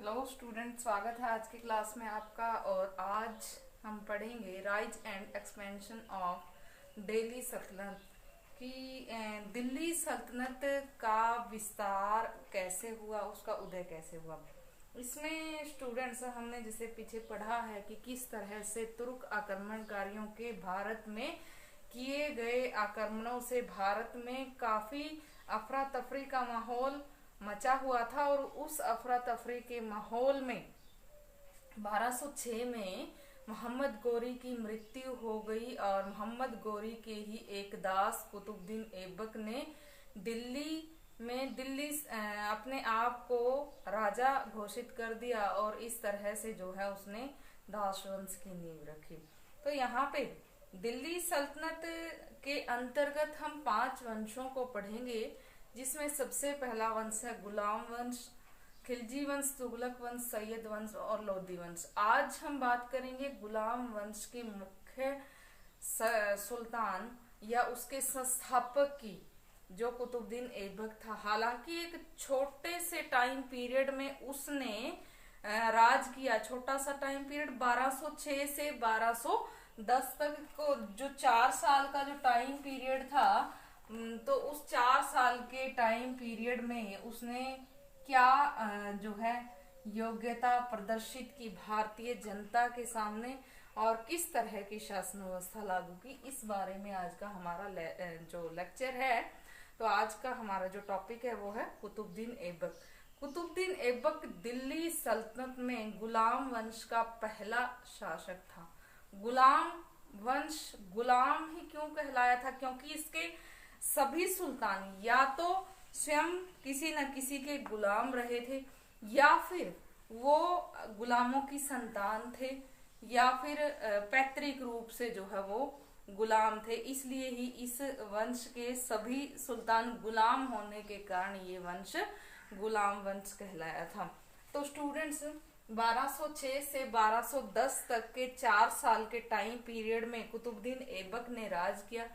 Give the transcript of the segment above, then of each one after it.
Hello student, स्वागत है आज की क्लास में आपका। और आज हम पढ़ेंगे rise and expansion of Delhi सल्तनत कि दिल्ली सल्तनत का विस्तार कैसे हुआ, उसका उदय कैसे हुआ। इसमें स्टूडेंट्स हमने जैसे पीछे पढ़ा है कि किस तरह से तुर्क आक्रमणकारियों के भारत में किए गए आक्रमणों से भारत में काफी अफरा तफरी का माहौल मचा हुआ था। और उस अफरा तफरी के माहौल में 1206 में मोहम्मद गोरी की मृत्यु हो गई और मोहम्मद गोरी के ही एक दास कुतुबुद्दीन ऐबक ने दिल्ली अपने आप को राजा घोषित कर दिया और इस तरह से जो है उसने दास वंश की नींव रखी। तो यहाँ पे दिल्ली सल्तनत के अंतर्गत हम 5 वंशों को पढ़ेंगे, जिसमें सबसे पहला वंश है गुलाम वंश, खिलजी वंश, तुगलक वंश, सैयद वंश और लोधी वंश। आज हम बात करेंगे गुलाम वंश के मुख्य सुल्तान या उसके संस्थापक की, जो कुतुबुद्दीन ऐबक था। हालांकि एक छोटे से टाइम पीरियड में उसने राज किया, छोटा सा टाइम पीरियड 1206 से 1210 तक को, जो 4 साल का जो टाइम पीरियड था, तो उस 4 साल के टाइम पीरियड में उसने क्या जो है योग्यता प्रदर्शित की भारतीय जनता के सामने और किस तरह की शासन व्यवस्था लागू की, इस बारे में आज का हमारा जो लेक्चर है। तो आज का हमारा जो टॉपिक है वो है कुतुबुद्दीन ऐबक। कुतुबुद्दीन ऐबक दिल्ली सल्तनत में गुलाम वंश का पहला शासक था। गुलाम वंश गुलाम ही क्यों कहलाया था? क्योंकि इसके सभी सुल्तान या तो स्वयं किसी न किसी के गुलाम रहे थे, या फिर वो गुलामों की संतान थे, या फिर पैतृक रूप से जो है वो गुलाम थे। इसलिए ही इस वंश के सभी सुल्तान गुलाम होने के कारण ये वंश गुलाम वंश कहलाया था। तो स्टूडेंट्स, 1206 से 1210 तक के 4 साल के टाइम पीरियड में कुतुबुद्दीन ऐबक ने राज किया।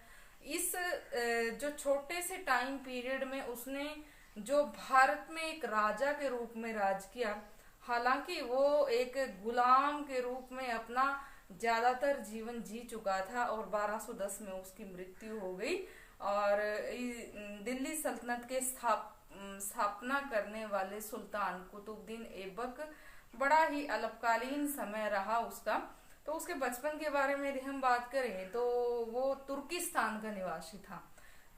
इस जो छोटे से टाइम पीरियड में उसने जो भारत में एक राजा के रूप में राज किया, हालांकि वो एक गुलाम के रूप में अपना ज्यादातर जीवन जी चुका था और 1210 में उसकी मृत्यु हो गई। और दिल्ली सल्तनत के स्थापना करने वाले सुल्तान कुतुबुद्दीन ऐबक बड़ा ही अल्पकालीन समय रहा उसका। तो उसके बचपन के बारे में यदि हम बात करें तो वो तुर्किस्तान का निवासी था।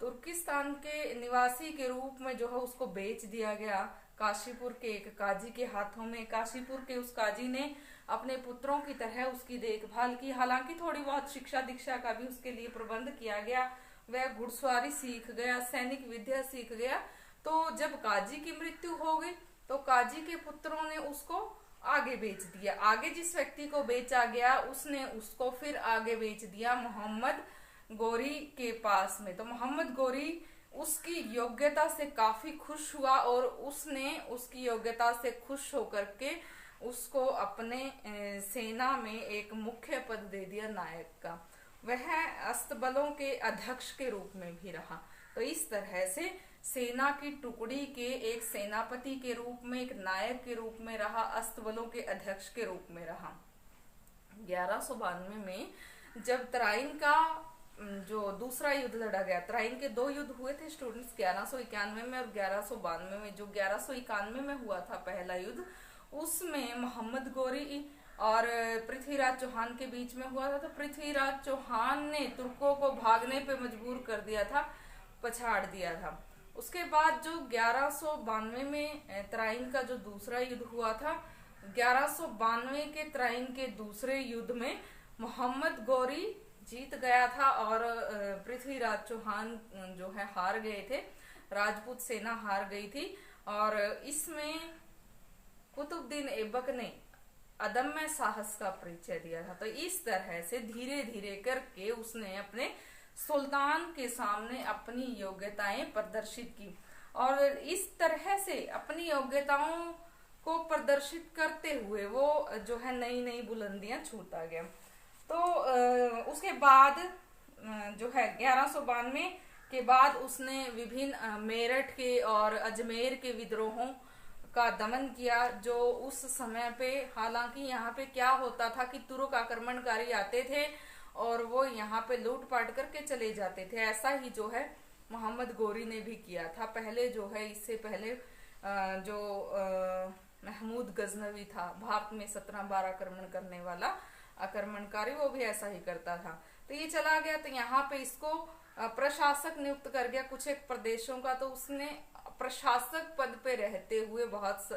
तुर्किस्तान के निवासी के रूप में जो है उसको बेच दिया गया काशीपुर के एक काजी के हाथों में। काशीपुर के उस काजी ने अपने पुत्रों की तरह उसकी देखभाल की। हालांकि थोड़ी बहुत शिक्षा दीक्षा का भी उसके लिए प्रबंध किया गया। वह घुड़सवारी सीख गया, सैनिक विद्या सीख गया। तो जब काजी की मृत्यु हो गई तो काजी के पुत्रों ने उसको आगे बेच दिया। आगे जिस व्यक्ति को बेचा गया उसने उसको फिर आगे बेच दिया मोहम्मद गोरी के पास में। तो मोहम्मद गोरी उसकी योग्यता से काफी खुश हुआ और उसने उसकी योग्यता से खुश होकर के उसको अपने सेना में एक मुख्य पद दे दिया, नायक का। वह अस्तबलों के अध्यक्ष के रूप में भी रहा। तो इस तरह से सेना की टुकड़ी के एक सेनापति के रूप में, एक नायक के रूप में रहा, अस्तबलों के अध्यक्ष के रूप में रहा। 1192 में जब तराइन का जो दूसरा युद्ध लड़ा गया, तराइन के 2 युद्ध हुए थे स्टूडेंट्स, 1191 में और 1192 में। जो 1191 में हुआ था पहला युद्ध, उसमें मोहम्मद गोरी और पृथ्वीराज चौहान के बीच में हुआ था। तो पृथ्वीराज चौहान ने तुर्कों को भागने पे मजबूर कर दिया था, पछाड़ दिया था। उसके बाद जो 1192 में तराइन का जो दूसरा युद्ध हुआ था, 1192 के तराइन के दूसरे युद्ध में मोहम्मद गोरी जीत गया था और पृथ्वीराज चौहान जो है हार गए थे, राजपूत सेना हार गई थी। और इसमें कुतुबुद्दीन ऐबक ने अदम्य साहस का परिचय दिया था। तो इस तरह से धीरे धीरे करके उसने अपने सुल्तान के सामने अपनी योग्यताएं प्रदर्शित की और इस तरह से अपनी योग्यताओं को प्रदर्शित करते हुए वो जो है नई नई बुलंदियां छूता गया। तो उसके बाद जो है 1192 के बाद उसने विभिन्न मेरठ के और अजमेर के विद्रोहों का दमन किया, जो उस समय पे, हालांकि यहाँ पे क्या होता था कि तुर्क आक्रमणकारी आते थे और वो यहाँ पे लूटपाट करके चले जाते थे। ऐसा ही जो है मोहम्मद गोरी ने भी किया था। पहले जो है, इससे पहले जो महमूद गजनवी था, भारत में 1712 आक्रमण करने वाला आक्रमणकारी, वो भी ऐसा ही करता था। तो ये चला गया, तो यहाँ पे इसको प्रशासक नियुक्त कर गया कुछ एक प्रदेशों का। तो उसने प्रशासक पद पे रहते हुए बहुत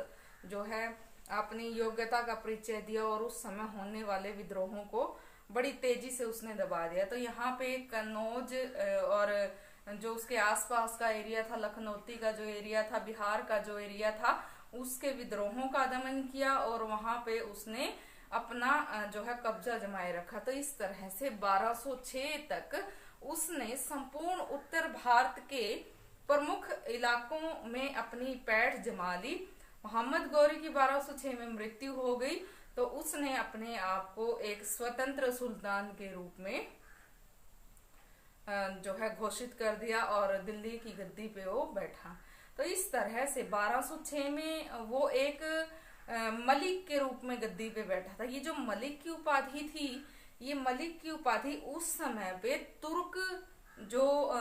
जो है अपनी योग्यता का परिचय दिया और उस समय होने वाले विद्रोहों को बड़ी तेजी से उसने दबा दिया। तो यहाँ पे कन्नौज और जो उसके आसपास का एरिया था, लखनौती का जो एरिया था, बिहार का जो एरिया था, उसके विद्रोहों का दमन किया और वहां पे उसने अपना जो है कब्जा जमाए रखा। तो इस तरह से 1206 तक उसने संपूर्ण उत्तर भारत के प्रमुख इलाकों में अपनी पैठ जमा ली। मोहम्मद गौरी की 1206 में मृत्यु हो गई, तो उसने अपने आप को एक स्वतंत्र सुल्तान के रूप में जो है घोषित कर दिया और दिल्ली की गद्दी पे वो बैठा। तो इस तरह से 1206 में वो एक मलिक के रूप में गद्दी पे बैठा था। ये जो मलिक की उपाधि थी, ये मलिक की उपाधि उस समय पे तुर्क जो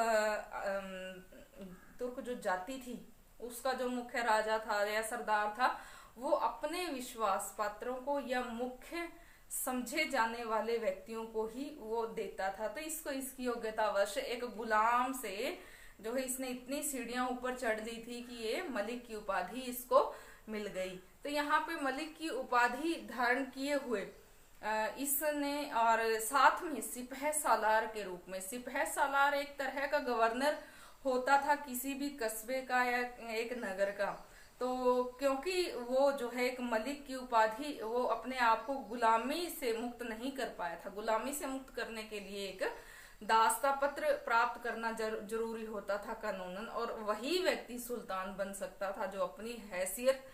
जाति थी, उसका जो मुख्य राजा था या सरदार था, वो अपने विश्वास पात्रों को या मुख्य समझे जाने वाले व्यक्तियों को ही वो देता था। तो इसको इसकी योग्यतावश एक गुलाम से जो है इसने इतनी सीढ़ियां ऊपर चढ़ ली थी कि ये मलिक की उपाधि इसको मिल गई। तो यहाँ पे मलिक की उपाधि धारण किए हुए इसने, और साथ में सिपह सालार के रूप में, सिपह सालार एक तरह का गवर्नर होता था किसी भी कस्बे का या एक नगर का। तो क्योंकि वो जो है एक मलिक की उपाधि, वो अपने आप को गुलामी से मुक्त नहीं कर पाया था। गुलामी से मुक्त करने के लिए एक दास्ता पत्र प्राप्त करना जरूरी होता था कानूनन, और वही व्यक्ति सुल्तान बन सकता था जो अपनी हैसियत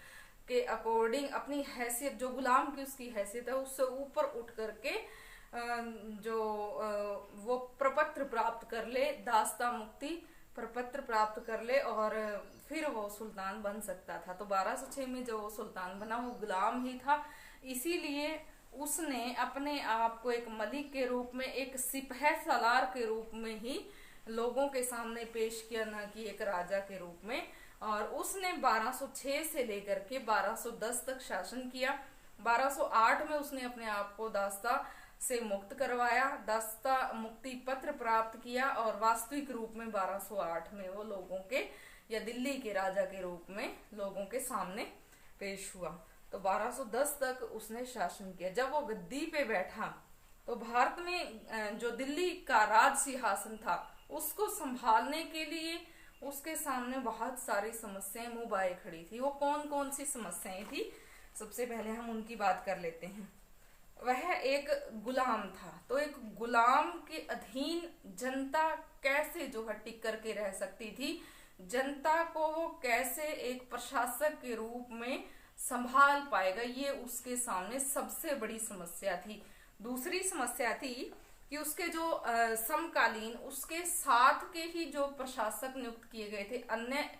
के अकॉर्डिंग, अपनी हैसियत जो गुलाम की उसकी हैसियत है उससे ऊपर उठ करके जो वो प्रपत्र प्राप्त कर ले, दास्ता मुक्ति प्रपत्र प्राप्त कर ले और फिर वो सुल्तान बन सकता था। तो 1206 में जो वो सुल्तान बना वो गुलाम ही था, इसीलिए उसने अपने आप को एक मलिक के रूप में, एक सिपह सालार के रूप में ही लोगों के सामने पेश किया, न कि एक राजा के रूप में। और उसने 1206 से लेकर के 1210 तक शासन किया। 1208 में उसने अपने आप को दास्ता से मुक्त करवाया, दास्ता मुक्ति पत्र प्राप्त किया और वास्तविक रूप में 1208 में वो लोगों के या दिल्ली के राजा के रूप में लोगों के सामने पेश हुआ। तो 1210 तक उसने शासन किया। जब वो गद्दी पे बैठा तो भारत में जो दिल्ली का राज सिंहासन था उसको संभालने के लिए उसके सामने बहुत सारी समस्याएं मुंह बाए खड़ी थी। वो कौन कौन सी समस्याएं थी, सबसे पहले हम उनकी बात कर लेते हैं। वह एक गुलाम था, तो एक गुलाम के अधीन जनता कैसे जो है टिक करके रह सकती थी, जनता को वो कैसे एक प्रशासक के रूप में संभाल पाएगा, ये उसके सामने सबसे बड़ी समस्या थी। दूसरी समस्या थी कि उसके जो समकालीन, उसके साथ के ही जो प्रशासक नियुक्त किए गए थे अन्य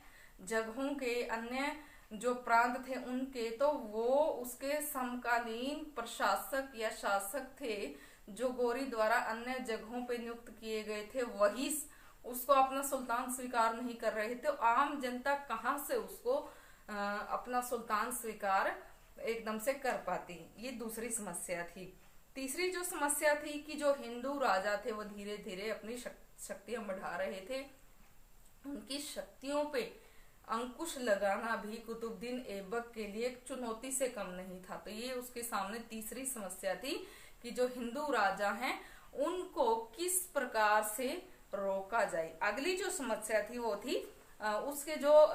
जगहों के, अन्य जो प्रांत थे उनके, तो वो उसके समकालीन प्रशासक या शासक थे जो गौरी द्वारा अन्य जगहों पे नियुक्त किए गए थे, वही उसको अपना सुल्तान स्वीकार नहीं कर रहे थे। आम जनता कहाँ से उसको अपना सुल्तान स्वीकार एकदम से कर पाती, ये दूसरी समस्या थी। तीसरी जो समस्या थी कि जो हिंदू राजा थे वो धीरे धीरे अपनी शक्तियां बढ़ा रहे थे, उनकी शक्तियों पे अंकुश लगाना भी कुतुबुद्दीन ऐबक के लिए एक चुनौती से कम नहीं था। तो ये उसके सामने तीसरी समस्या थी कि जो हिंदू राजा हैं उनको किस प्रकार से रोका जाए। अगली जो समस्या थी वो थी उसके जो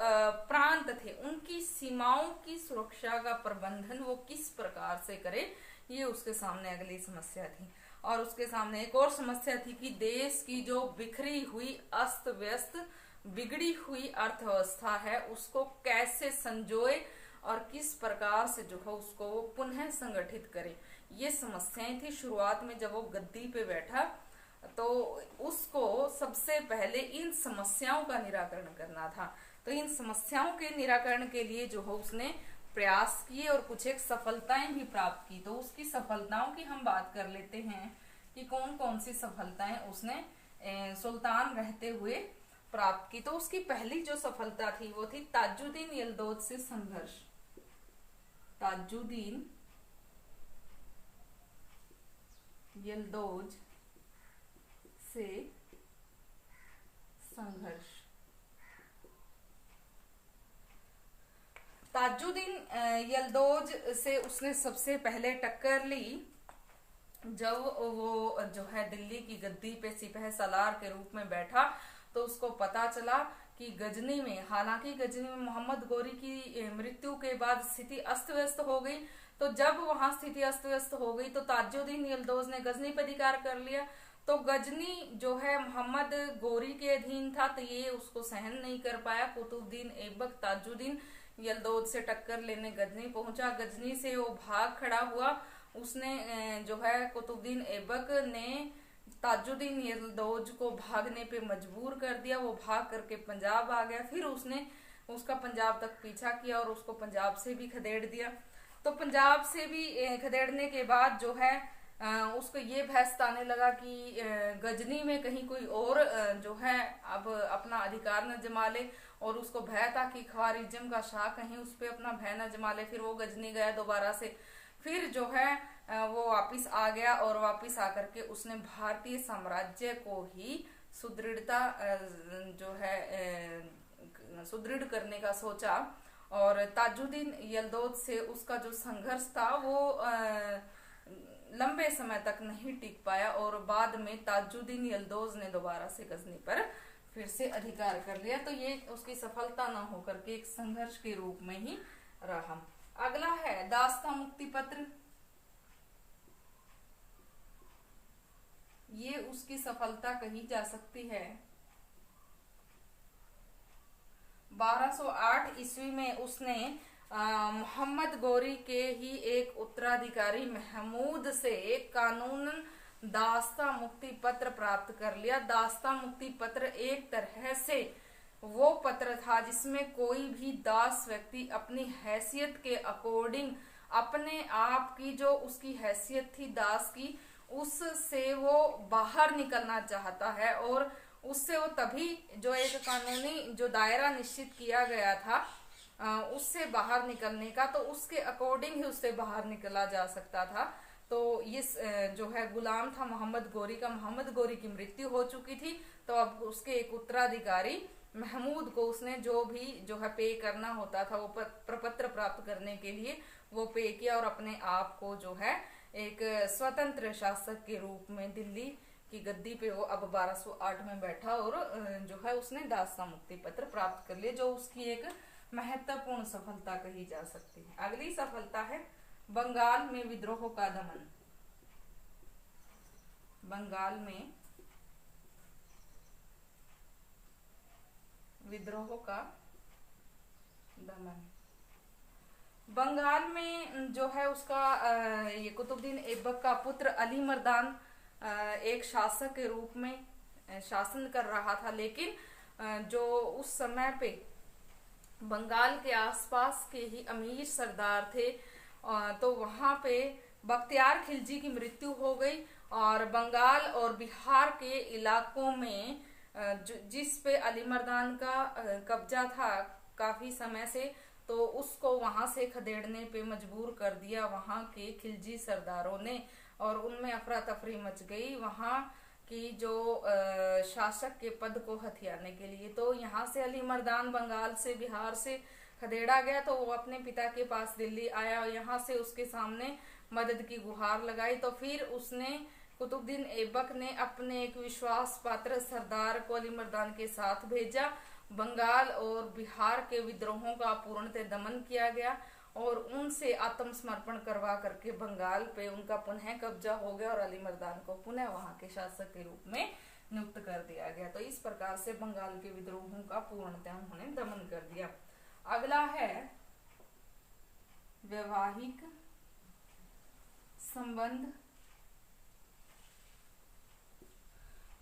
प्रांत थे उनकी सीमाओं की सुरक्षा का प्रबंधन वो किस प्रकार से करे, ये उसके सामने अगली समस्या थी। और उसके सामने एक और समस्या थी कि देश की जो बिखरी हुई, अस्त व्यस्त, बिगड़ी हुई अर्थव्यवस्था है उसको कैसे संजोए और किस प्रकार से जो है उसको वो पुनः संगठित करे, ये समस्याएं थी। शुरुआत में जब वो गद्दी पे बैठा तो उसको सबसे पहले इन समस्याओं का निराकरण करना था। तो इन समस्याओं के निराकरण के लिए जो है उसने प्रयास किए और कुछ एक सफलताएं भी प्राप्त की। तो उसकी सफलताओं की हम बात कर लेते हैं कि कौन कौन सी सफलताएं उसने सुल्तान रहते हुए प्राप्त की। तो उसकी पहली जो सफलता थी वो थी ताजुद्दीन यल्दौज से संघर्ष। ताजुद्दीन यल्दौज से संघर्ष। ताजुद्दीन यल्दौज से उसने सबसे पहले टक्कर ली जब वो जो है दिल्ली की गद्दी पे सिपह सलार के रूप में बैठा। तो उसको पता चला कि गजनी में, हालांकि गजनी में मोहम्मद गोरी की मृत्यु के बाद स्थिति अस्त व्यस्त हो गई। तो जब वहां स्थिति अस्त व्यस्त हो गई तो ताजुद्दीन यल्दौज ने गजनी पर अधिकार कर लिया। तो गजनी जो है मोहम्मद गोरी के अधीन था, तो ये उसको सहन नहीं कर पाया। कुतुबुद्दीन ऐबक ताजुद्दीन यल्दौज से टक्कर लेने गजनी पहुंचा। गजनी से वो भाग खड़ा हुआ। उसने जो है कुतुबुद्दीन ऐबक ने ताजुद्दीन यल्दौज को भागने पे मजबूर कर दिया। वो भाग करके पंजाब आ गया। फिर उसने उसका पंजाब तक पीछा किया और उसको पंजाब से भी खदेड़ दिया। तो पंजाब से भी खदेड़ने के बाद जो है उसको ये बहस आने लगा कि गजनी में कहीं कोई और जो है अब अपना अधिकार न जमा ले, और उसको भय था कि ख्वारिज्म का शाह कहीं उस पर अपना भय न जमा ले। फिर वो गजनी गया दोबारा से। फिर जो है वो वापिस आ गया और वापिस आकर के उसने भारतीय साम्राज्य को ही सुदृढ़ता जो है सुदृढ़ करने का सोचा। और ताजुद्दीन यल्दौज से उसका जो संघर्ष था वो लंबे समय तक नहीं टिक पाया और बाद में ताजुद्दीन यल्दौज ने दोबारा से गजनी पर फिर से अधिकार कर लिया। तो ये उसकी सफलता न होकर के एक संघर्ष के रूप में ही रहा। अगला है दास्ता मुक्ति पत्र। ये उसकी सफलता कही जा सकती है। 1208 ईस्वी में उसने मोहम्मद गोरी के ही एक उत्तराधिकारी महमूद से कानूनन दास्ता मुक्ति पत्र प्राप्त कर लिया। दास्ता मुक्ति पत्र एक तरह से वो पत्र था जिसमें कोई भी दास व्यक्ति अपनी हैसियत के अकॉर्डिंग अपने आप की जो उसकी हैसियत थी दास की, उससे वो बाहर निकलना चाहता है और उससे वो तभी जो एक कानूनी जो दायरा निश्चित किया गया था उससे बाहर निकलने का, तो उसके अकॉर्डिंग ही उससे बाहर निकला जा सकता था। तो ये जो है गुलाम था मोहम्मद गोरी का। मोहम्मद गोरी की मृत्यु हो चुकी थी, तो अब उसके एक उत्तराधिकारी महमूद को उसने जो भी जो है पे करना होता था वो प्रपत्र प्राप्त करने के लिए वो पे किया और अपने आप को जो है एक स्वतंत्र शासक के रूप में दिल्ली की गद्दी पे वो अब 1208 में बैठा और जो है उसने दास्ता मुक्ति पत्र प्राप्त कर लिया, जो उसकी एक महत्वपूर्ण सफलता कही जा सकती है। अगली सफलता है बंगाल में विद्रोह का दमन। बंगाल में विद्रोह का दमन। बंगाल में जो है उसका ये कुतुबुद्दीन ऐबक का पुत्र अली मर्दान एक शासक के रूप में शासन कर रहा था, लेकिन जो उस समय पे बंगाल के आसपास के ही अमीर सरदार थे तो वहां पे बख्तियार खिलजी की मृत्यु हो गई और बंगाल और बिहार के इलाकों में जिस पे अली मर्दान का कब्जा था काफी समय से, तो उसको वहां से खदेड़ने पे मजबूर कर दिया वहां के खिलजी सरदारों ने और उनमें अफरा तफरी मच गई वहां की जो शासक के पद को हथियाने के लिए। तो यहाँ से अली मर्दान बंगाल से बिहार से खदेड़ा गया, तो वो अपने पिता के पास दिल्ली आया और यहाँ से उसके सामने मदद की गुहार लगाई। तो फिर उसने कुतुबुद्दीन ऐबक ने अपने एक विश्वास पात्र सरदार को अली मर्दान के साथ भेजा। बंगाल और बिहार के विद्रोहों का पूर्णतः दमन किया गया और उनसे आत्मसमर्पण करवा करके बंगाल पे उनका पुनः कब्जा हो गया और अली मर्दान को पुनः वहां के शासक के रूप में नियुक्त कर दिया गया। तो इस प्रकार से बंगाल के विद्रोहों का पूर्णतः उन्होंने दमन कर दिया। अगला है वैवाहिक संबंध।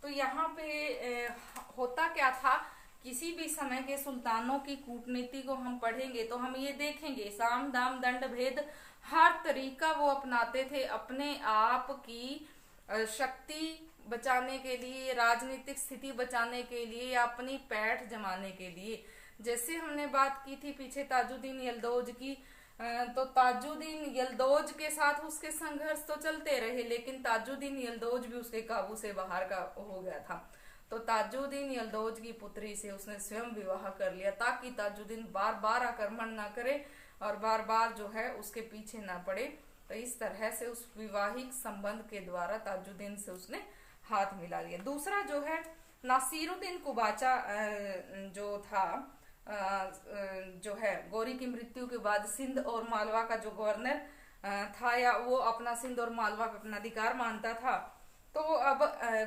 तो यहाँ पे होता क्या था किसी भी समय के सुल्तानों की कूटनीति को हम पढ़ेंगे तो हम ये देखेंगे साम दाम दंड भेद हर तरीका वो अपनाते थे अपने आप की शक्ति बचाने के लिए, राजनीतिक स्थिति बचाने के लिए या अपनी पैठ जमाने के लिए। जैसे हमने बात की थी पीछे ताजुद्दीन यलदौज की, तो ताजुद्दीन यलदौज के साथ उसके संघर्ष तो चलते रहे, लेकिन ताजुद्दीन यलदौज भी उसके काबू से बाहर का हो गया था। तो ताजुद्दीन यलदौज की पुत्री से उसने स्वयं विवाह कर लिया ताकि ताजुद्दीन बार बार आक्रमण ना करे और बार बार जो है उसके पीछे ना पड़े। तो इस तरह से उस विवाहिक संबंध के द्वारा ताजुद्दीन से उसने हाथ मिला लिया। दूसरा जो है नासिरुद्दीन कुबाचा जो था, जो है गौरी की मृत्यु के बाद सिंध और मालवा का जो गवर्नर था, या वो अपना सिंध और मालवा पे अपना अधिकार मानता था, तो अब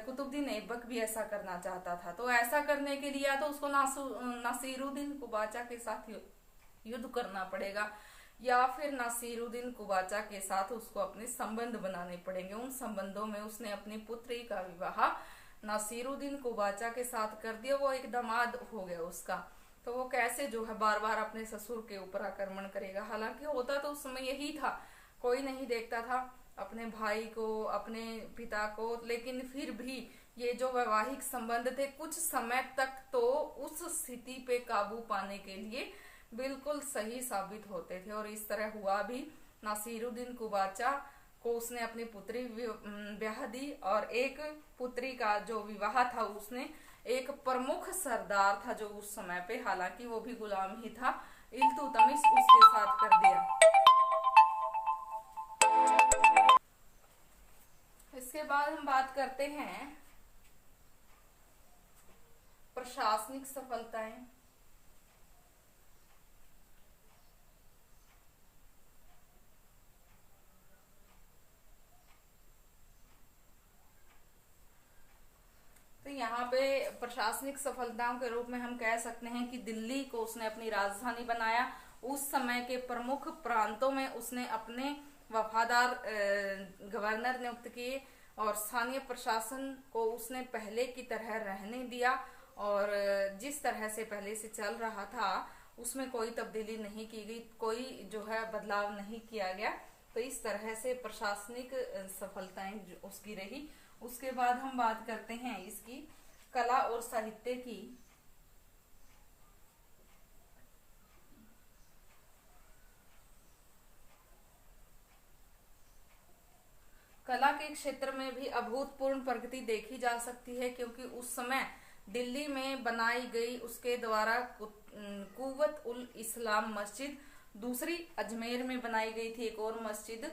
कुतुबुद्दीन ऐबक भी ऐसा करना चाहता था। तो ऐसा करने के लिए या तो उसको नासिरुद्दीन कुबाचा के साथ युद्ध करना पड़ेगा या फिर नासिरुद्दीन कुबाचा के साथ उसको अपने संबंध बनाने पड़ेंगे। उन संबंधों में उसने अपनी पुत्री का विवाह नासिरुद्दीन कुबाचा के साथ कर दिया। वो एक दामाद हो गया उसका। तो वो कैसे जो है बार बार अपने ससुर के ऊपर आक्रमण करेगा। हालांकि होता तो उस समय यही था, कोई नहीं देखता था अपने भाई को, अपने पिता को, लेकिन फिर भी ये जो वैवाहिक संबंध थे कुछ समय तक तो उस स्थिति पे काबू पाने के लिए बिल्कुल सही साबित होते थे। और इस तरह हुआ भी। नासिरुद्दीन कुबाचा को उसने अपनी पुत्री ब्याह दी और एक पुत्री का जो विवाह था उसने एक प्रमुख सरदार था जो उस समय पे, हालांकि वो भी गुलाम ही था, इल्तुतमिश, उसके साथ कर दिया। इसके बाद हम बात करते हैं प्रशासनिक सफलताएं। तो यहाँ पे प्रशासनिक सफलताओं के रूप में हम कह सकते हैं कि दिल्ली को उसने अपनी राजधानी बनाया। उस समय के प्रमुख प्रांतों में उसने अपने वफादार गवर्नर नियुक्त किए और स्थानीय प्रशासन को उसने पहले की तरह रहने दिया और जिस तरह से पहले से चल रहा था उसमें कोई तब्दीली नहीं की गई, कोई जो है बदलाव नहीं किया गया। तो इस तरह से प्रशासनिक सफलताएं उसकी रही। उसके बाद हम बात करते हैं इसकी कला और साहित्य की। कला के क्षेत्र में भी अभूतपूर्व प्रगति देखी जा सकती है क्योंकि उस समय दिल्ली में बनाई गई उसके द्वारा कुव्वत उल इस्लाम मस्जिद, दूसरी अजमेर में बनाई गई थी एक और मस्जिद,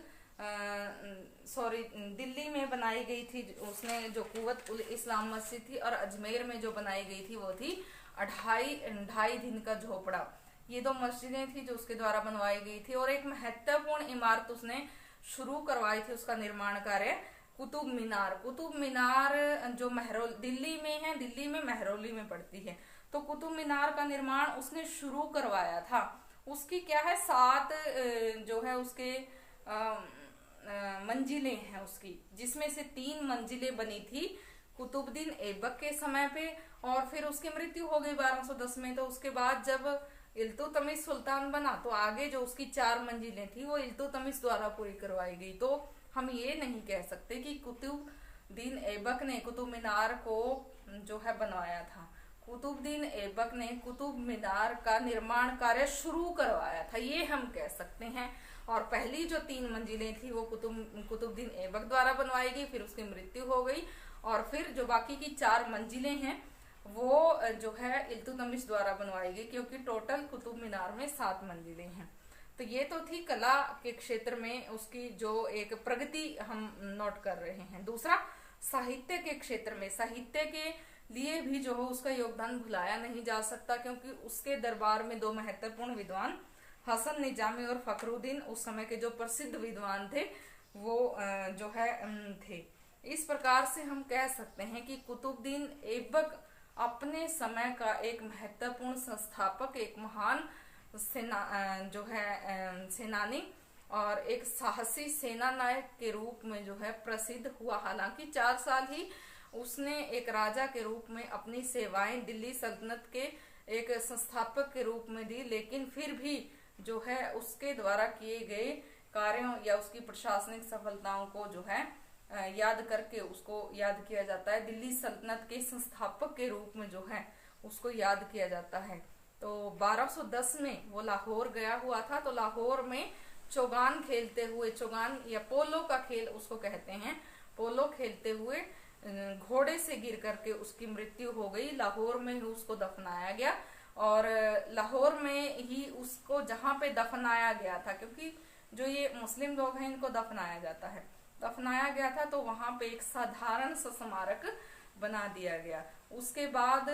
दिल्ली में बनाई गई थी उसने जो कुव्वत उल इस्लाम मस्जिद थी, और अजमेर में जो बनाई गई थी वो थी ढाई दिन का झोपड़ा। ये दो मस्जिदें थी जो उसके द्वारा बनवाई गई थी। और एक महत्वपूर्ण इमारत उसने शुरू करवाई थी, उसका निर्माण कार्य, कुतुब मीनार। कुतुब मीनार जो दिल्ली में है, दिल्ली में मेहरौली में पड़ती है, तो कुतुब मीनार का निर्माण उसने शुरू करवाया था। उसकी क्या है 7 जो है उसके मंजिलें हैं उसकी, जिसमें से 3 मंजिलें बनी थी कुतुबुद्दीन ऐबक के समय पे और फिर उसकी मृत्यु हो गई 1210 में। तो उसके बाद जब इल्तुतमिश सुल्तान बना तो आगे जो उसकी 4 मंजिलें थी वो इल्तुतमिश द्वारा पूरी करवाई गई। तो हम ये नहीं कह सकते कि कुतुबुद्दीन ऐबक ने कुतुब मीनार को जो है बनवाया था। कुतुबुद्दीन ऐबक ने कुतुब मीनार का निर्माण कार्य शुरू करवाया था, ये हम कह सकते हैं। और पहली जो 3 मंजिलें थी वो कुतुबुद्दीन ऐबक द्वारा बनवाई गई, फिर उसकी मृत्यु हो गई और फिर जो बाकी की 4 मंजिलें हैं वो जो है इल्तुतमिश द्वारा बनवाई गई, क्योंकि टोटल कुतुब मीनार में 7 मंजिलें हैं। तो ये तो थी कला के क्षेत्र में उसकी जो एक प्रगति हम नोट कर रहे हैं। दूसरा, साहित्य के क्षेत्र में, साहित्य के लिए भी जो है उसका योगदान भुलाया नहीं जा सकता, क्योंकि उसके दरबार में 2 महत्वपूर्ण विद्वान हसन निजामी और फखरुद्दीन उस समय के जो प्रसिद्ध विद्वान थे वो जो है थे। इस प्रकार से हम कह सकते हैं कि कुतुबुद्दीन ऐबक अपने समय का एक महत्वपूर्ण संस्थापक, एक महान जो है सेनानी और एक साहसी सेना नायक के रूप में जो है प्रसिद्ध हुआ। हालांकि 4 साल ही उसने एक राजा के रूप में अपनी सेवाएं दिल्ली सल्तनत के एक संस्थापक के रूप में दी, लेकिन फिर भी जो है उसके द्वारा किए गए कार्यों या उसकी प्रशासनिक सफलताओं को जो है याद करके उसको याद किया जाता है। दिल्ली सल्तनत के संस्थापक के रूप में जो है उसको याद किया जाता है। तो 1210 में वो लाहौर गया हुआ था, तो लाहौर में चौगान खेलते हुए, चौगान या पोलो का खेल उसको कहते हैं, पोलो खेलते हुए घोड़े से गिर करके उसकी मृत्यु हो गई। लाहौर में ही उसको दफनाया गया, और लाहौर में ही उसको जहां पे दफनाया गया था, क्योंकि जो ये मुस्लिम लोग हैं इनको दफनाया जाता है, दफनाया गया था, तो वहां पे एक साधारण सा स्मारक बना दिया गया। उसके बाद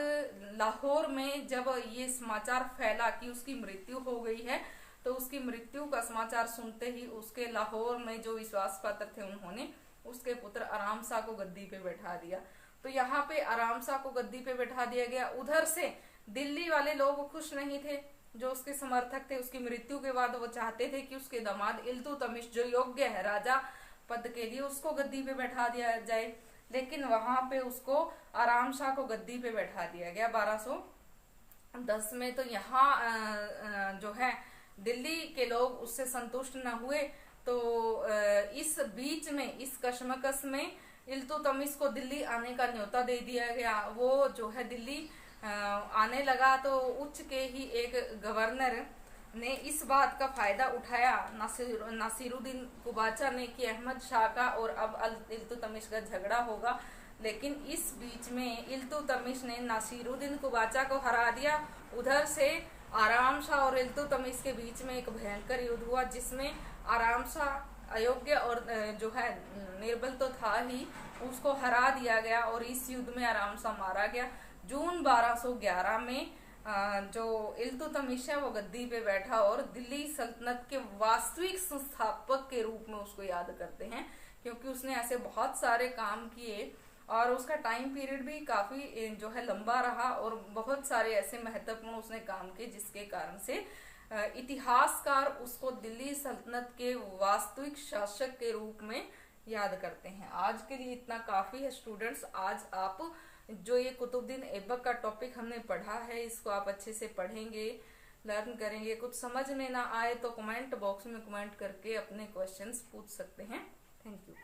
लाहौर में जब ये समाचार फैला कि उसकी मृत्यु हो गई है, तो उसकी मृत्यु का समाचार सुनते ही उसके लाहौर में जो विश्वास पात्र थे उन्होंने उसके पुत्र आराम शाह को गद्दी पे बैठा दिया। तो यहाँ पे आराम शाह को गद्दी पे बैठा दिया गया। उधर से दिल्ली वाले लोग खुश नहीं थे, जो उसके समर्थक थे, उसकी मृत्यु के बाद वो चाहते थे कि उसके दामाद इल्तुतमिश जो योग्य है राजा पद के लिए उसको गद्दी पे बैठा दिया जाए, लेकिन वहां पे उसको आराम शाह को गद्दी पे बैठा दिया गया 1210 में। तो यहाँ जो है दिल्ली के लोग उससे संतुष्ट न हुए, तो इस बीच में इस कशमकश में इल्तुतमिश को दिल्ली आने का न्योता दे दिया गया। वो जो है दिल्ली आने लगा, तो उच्च के ही एक गवर्नर ने इस बात का फायदा उठाया, नासिरुद्दीन कुबाचा ने, कि अहमद शाह का और अब इल्तुतमिश का झगड़ा होगा, लेकिन इस बीच में इल्तुतमिश ने नासिरुद्दीन कुबाचा को हरा दिया। उधर से आराम शाह और इल्तुतमिश के बीच में एक भयंकर युद्ध हुआ, जिसमें आराम शाह अयोग्य और जो है निर्बल तो था ही, उसको हरा दिया गया और इस युद्ध में आराम शाह मारा गया। जून 1211 में जो इल्तुतमिश है वो गद्दी पे बैठा, और दिल्ली सल्तनत के वास्तविक संस्थापक के रूप में उसको याद करते हैं, क्योंकि उसने ऐसे बहुत सारे काम किए और उसका टाइम पीरियड भी काफी जो है लंबा रहा, और बहुत सारे ऐसे महत्वपूर्ण उसने काम किए जिसके कारण से इतिहासकार उसको दिल्ली सल्तनत के वास्तविक शासक के रूप में याद करते हैं। आज के लिए इतना काफी है स्टूडेंट्स। आज आप जो ये कुतुबुद्दीन ऐबक का टॉपिक हमने पढ़ा है, इसको आप अच्छे से पढ़ेंगे, लर्न करेंगे। कुछ समझ में ना आए तो कमेंट बॉक्स में कमेंट करके अपने क्वेश्चंस पूछ सकते हैं। Thank you.